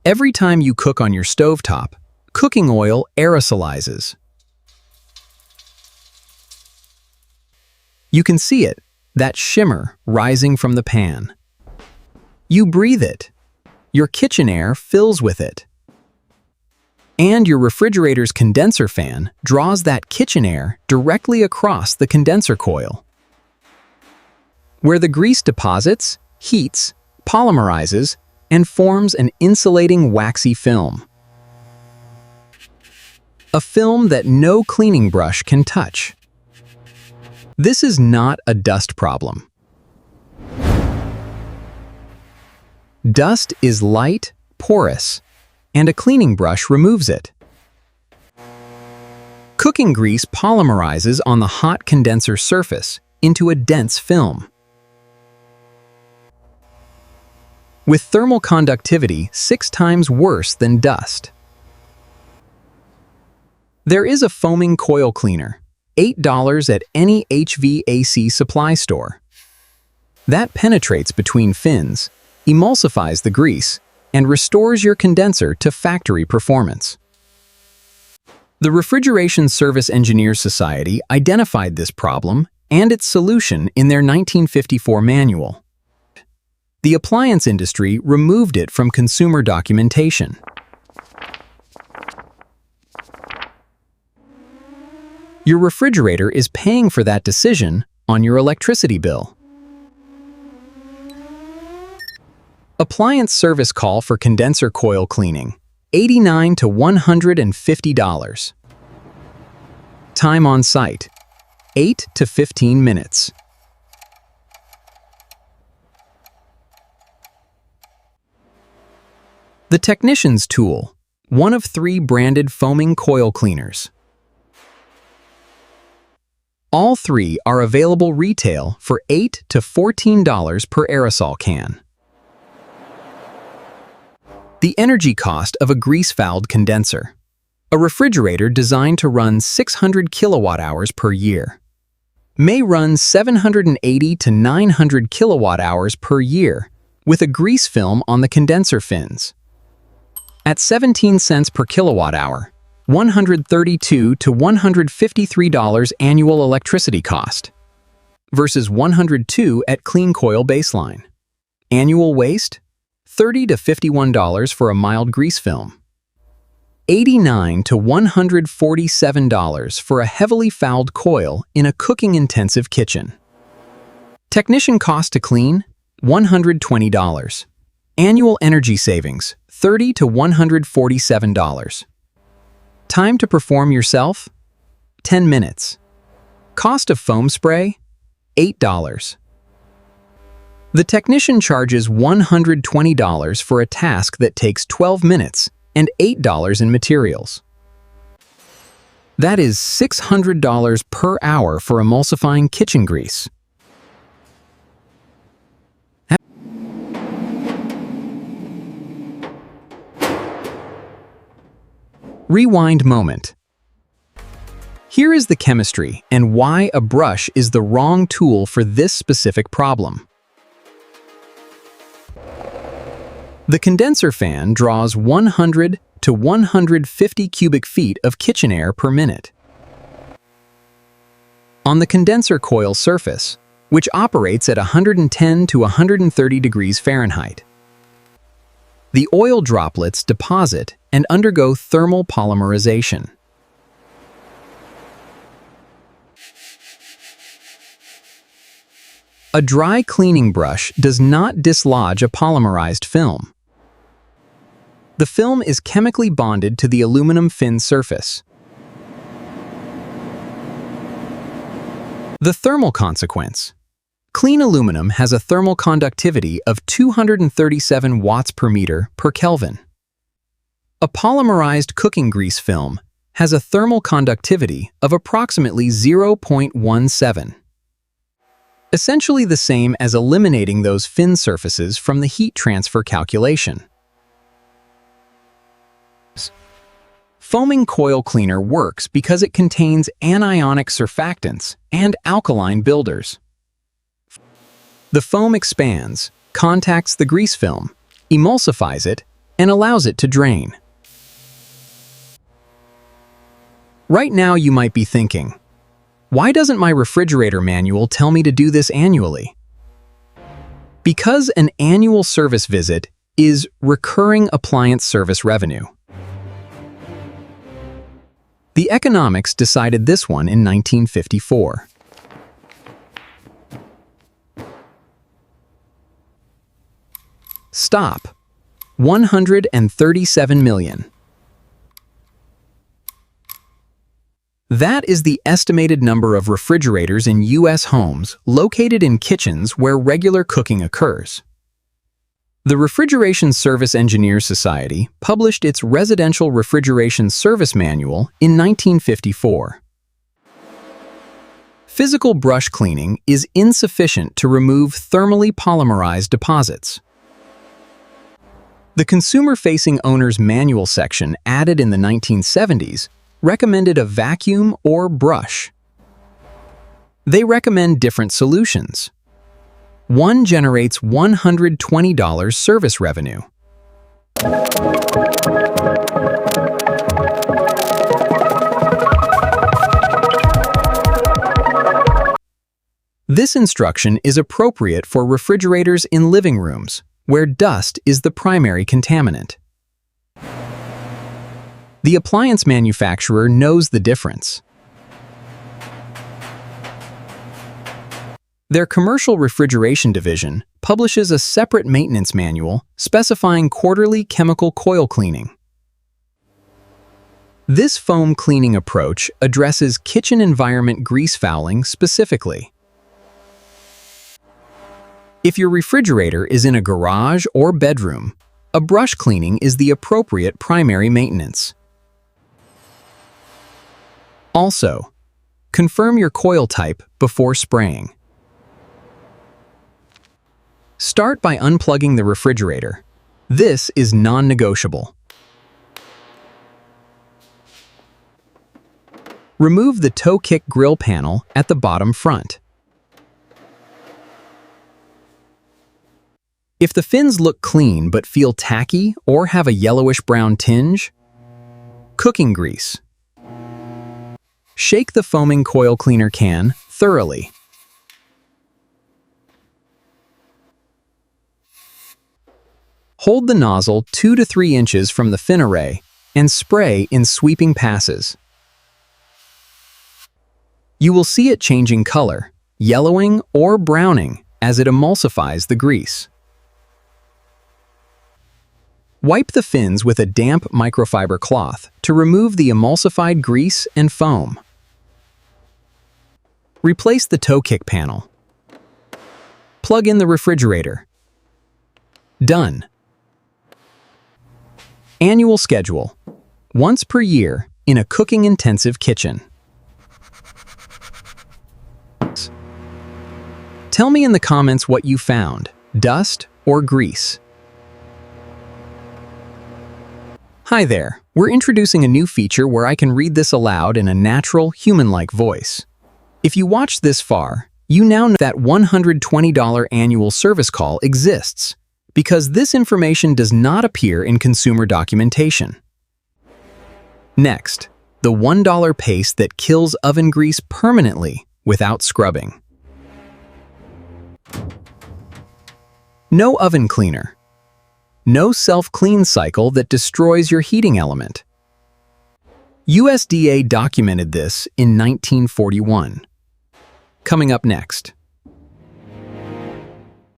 Every time you cook on your stovetop, cooking oil aerosolizes. You can see it, that shimmer rising from the pan. You breathe it. Your kitchen air fills with it. And your refrigerator's condenser fan draws that kitchen air directly across the condenser coil. Where the grease deposits, heats, polymerizes, and forms an insulating waxy film. A film that no cleaning brush can touch. This is not a dust problem. Dust is light, porous, and a cleaning brush removes it. Cooking grease polymerizes on the hot condenser surface into a dense film. With thermal conductivity 6 times worse than dust. There is a foaming coil cleaner, $8 at any HVAC supply store. That penetrates between fins, emulsifies the grease, and restores your condenser to factory performance. The Refrigeration Service Engineers Society identified this problem and its solution in their 1954 manual. The appliance industry removed it from consumer documentation. Your refrigerator is paying for that decision on your electricity bill. Appliance service call for condenser coil cleaning, $89 to $150. Time on site, 8 to 15 minutes. The Technician's Tool, one of 3 branded foaming coil cleaners. All 3 are available retail for $8 to $14 per aerosol can. The energy cost of a grease-fouled condenser. A refrigerator designed to run 600 kilowatt-hours per year may run 780 to 900 kilowatt-hours per year with a grease film on the condenser fins. At 17 cents per kilowatt-hour, $132 to $153 annual electricity cost versus $102 at clean coil baseline. Annual waste, $30 to $51 for a mild grease film. $89 to $147 for a heavily fouled coil in a cooking-intensive kitchen. Technician cost to clean, $120. Annual energy savings, $30 to $147. Time to perform yourself, 10 minutes. Cost of foam spray, $8. The technician charges $120 for a task that takes 12 minutes and $8 in materials. That is $600 per hour for emulsifying kitchen grease. Rewind moment. Here is the chemistry and why a brush is the wrong tool for this specific problem. The condenser fan draws 100 to 150 cubic feet of kitchen air per minute. On the condenser coil surface, which operates at 110 to 130 degrees Fahrenheit, the oil droplets deposit and undergo thermal polymerization. A dry cleaning brush does not dislodge a polymerized film. The film is chemically bonded to the aluminum fin surface. The thermal consequence. Clean aluminum has a thermal conductivity of 237 watts per meter per Kelvin. A polymerized cooking grease film has a thermal conductivity of approximately 0.17. Essentially the same as eliminating those fin surfaces from the heat transfer calculation. Foaming coil cleaner works because it contains anionic surfactants and alkaline builders. The foam expands, contacts the grease film, emulsifies it, and allows it to drain. Right now you might be thinking, why doesn't my refrigerator manual tell me to do this annually? Because an annual service visit is recurring appliance service revenue. The economics decided this one in 1954. Stop. 137 million. That is the estimated number of refrigerators in U.S. homes located in kitchens where regular cooking occurs. The Refrigeration Service Engineers Society published its Residential Refrigeration Service Manual in 1954. Physical brush cleaning is insufficient to remove thermally polymerized deposits. The consumer-facing owner's manual section added in the 1970s recommended a vacuum or brush. They recommend different solutions. One generates $120 service revenue. This instruction is appropriate for refrigerators in living rooms, where dust is the primary contaminant. The appliance manufacturer knows the difference. Their commercial refrigeration division publishes a separate maintenance manual specifying quarterly chemical coil cleaning. This foam cleaning approach addresses kitchen environment grease fouling specifically. If your refrigerator is in a garage or bedroom, a brush cleaning is the appropriate primary maintenance. Also, confirm your coil type before spraying. Start by unplugging the refrigerator. This is non-negotiable. Remove the toe kick grill panel at the bottom front. If the fins look clean but feel tacky or have a yellowish-brown tinge, cooking grease. Shake the foaming coil cleaner can thoroughly. Hold the nozzle 2 to 3 inches from the fin array and spray in sweeping passes. You will see it changing color, yellowing or browning as it emulsifies the grease. Wipe the fins with a damp microfiber cloth to remove the emulsified grease and foam. Replace the toe kick panel. Plug in the refrigerator. Done. Annual schedule. Once per year in a cooking-intensive kitchen. Tell me in the comments what you found, dust or grease. Hi there, we're introducing a new feature where I can read this aloud in a natural, human-like voice. If you watched this far, you now know that $120 annual service call exists, because this information does not appear in consumer documentation. Next, the $1 paste that kills oven grease permanently without scrubbing. No oven cleaner. No self-clean cycle that destroys your heating element. USDA documented this in 1941. Coming up next.